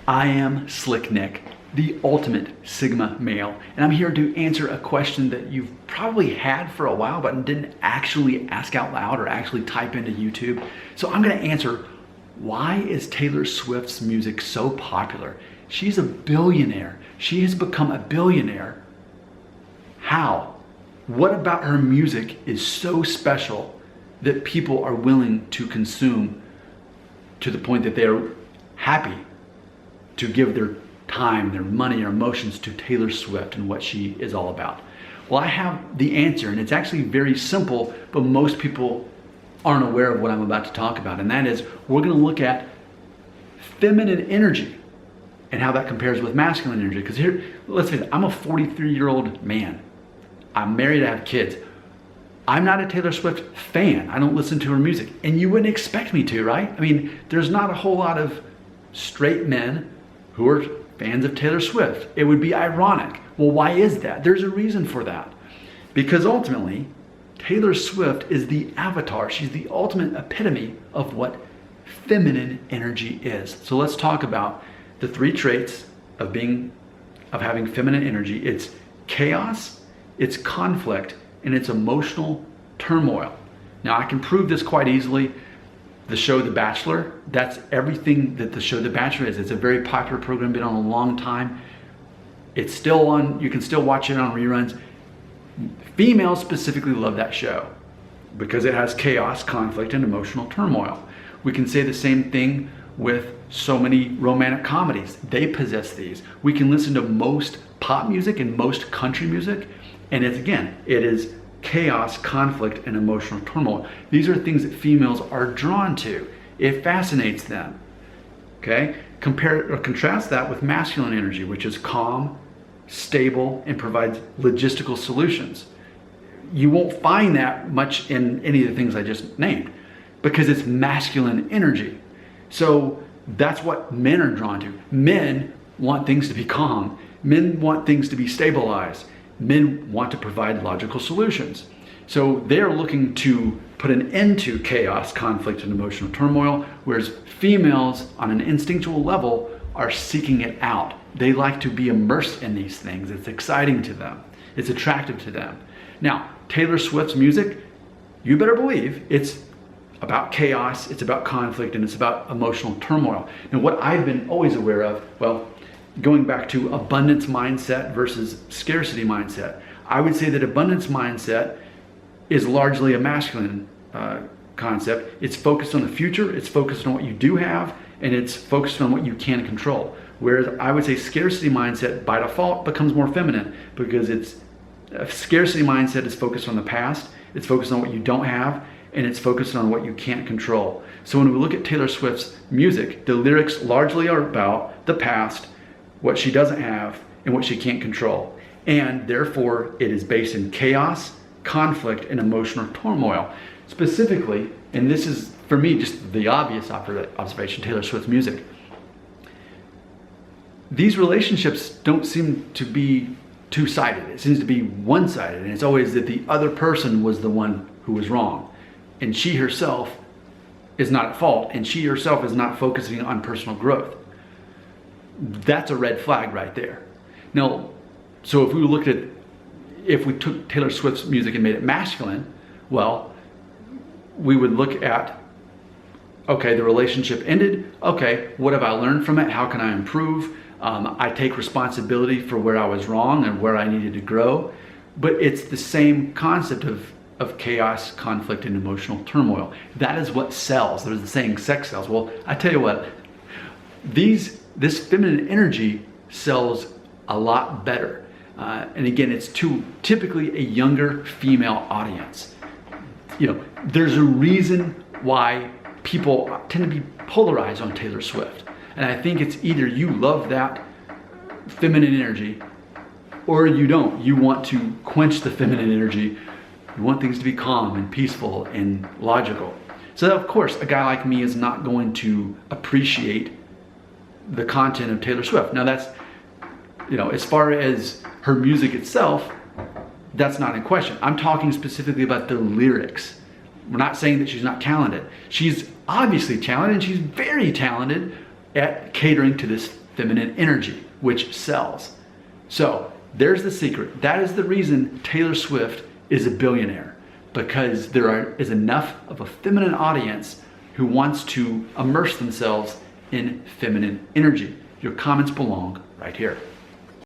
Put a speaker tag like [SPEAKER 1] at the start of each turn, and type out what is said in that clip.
[SPEAKER 1] I am Slick Nick, the ultimate Sigma male, and I'm here to answer a question that you've probably had for a while but didn't actually ask out loud or actually type into YouTube. So I'm going to answer, why is Taylor Swift's music so popular? She's a billionaire. She has become a billionaire. How? What about her music is so special that people are willing to consume to the point that they are happy to give their time, their money, or emotions to Taylor Swift and what she is all about? Well, I have the answer, and it's actually very simple, but most people aren't aware of what I'm about to talk about, and that is we're going to look at feminine energy and how that compares with masculine energy. Because here, let's face it, I'm a 43-year-old man. I'm married, I have kids. I'm not a Taylor Swift fan. I don't listen to her music, and you wouldn't expect me to, right? I mean, there's not a whole lot of straight men who are fans of Taylor Swift. It would be ironic. Well, why is that? There's a reason for that. Because ultimately, Taylor Swift is the avatar. She's the ultimate epitome of what feminine energy is. So let's talk about the three traits of having feminine energy. It's chaos, it's conflict, and it's emotional turmoil. Now, I can prove this quite easily. The show The Bachelor, that's everything that the show The Bachelor is. It's a very popular program, been on a long time. It's still on, you can still watch it on reruns. Females specifically love that show because it has chaos, conflict, and emotional turmoil. We can say the same thing with so many romantic comedies. They possess these. We can listen to most pop music and most country music, and it is chaos, conflict, and emotional turmoil. These are things that females are drawn to. It fascinates them. Okay? Compare or contrast that with masculine energy, which is calm, stable, and provides logistical solutions. You won't find that much in any of the things I just named because it's masculine energy. So that's what men are drawn to. Men want things to be calm. Men want things to be stabilized. Men want to provide logical solutions. So they're looking to put an end to chaos, conflict, and emotional turmoil, whereas females on an instinctual level are seeking it out. They like to be immersed in these things. It's exciting to them. It's attractive to them. Now, Taylor Swift's music, you better believe it's about chaos, it's about conflict, and it's about emotional turmoil. Now, what I've been always aware of, well, going back to abundance mindset versus scarcity mindset, I would say that abundance mindset is largely a masculine concept. It's focused on the future, it's focused on what you do have, and it's focused on what you can control. Whereas I would say scarcity mindset by default becomes more feminine because a scarcity mindset is focused on the past, it's focused on what you don't have, and it's focused on what you can't control. So when we look at Taylor Swift's music, the lyrics largely are about the past, what she doesn't have, and what she can't control. And therefore, it is based in chaos, conflict, and emotional turmoil. Specifically, and this is, for me, just the obvious observation, Taylor Swift's music. These relationships don't seem to be two-sided. It seems to be one-sided, and it's always that the other person was the one who was wrong. And she herself is not at fault, and she herself is not focusing on personal growth. That's a red flag right there. Now, so if we took Taylor Swift's music and made it masculine, well, we would look at, okay, the relationship ended. Okay, what have I learned from it? How can I improve? I take responsibility for where I was wrong and where I needed to grow. But it's the same concept of chaos, conflict, and emotional turmoil. That is what sells. There's the saying, sex sells. Well, I tell you what, this feminine energy sells a lot better. And again, it's to typically a younger female audience. You know, there's a reason why people tend to be polarized on Taylor Swift. And I think it's either you love that feminine energy or you don't. You want to quench the feminine energy. You want things to be calm and peaceful and logical. So of course, a guy like me is not going to appreciate the content of Taylor Swift. Now that's, as far as her music itself, that's not in question. I'm talking specifically about the lyrics. We're not saying that she's not talented. She's obviously talented, and she's very talented at catering to this feminine energy, which sells. So there's the secret. That is the reason Taylor Swift is a billionaire, because there is enough of a feminine audience who wants to immerse themselves in feminine energy. Your comments belong right here.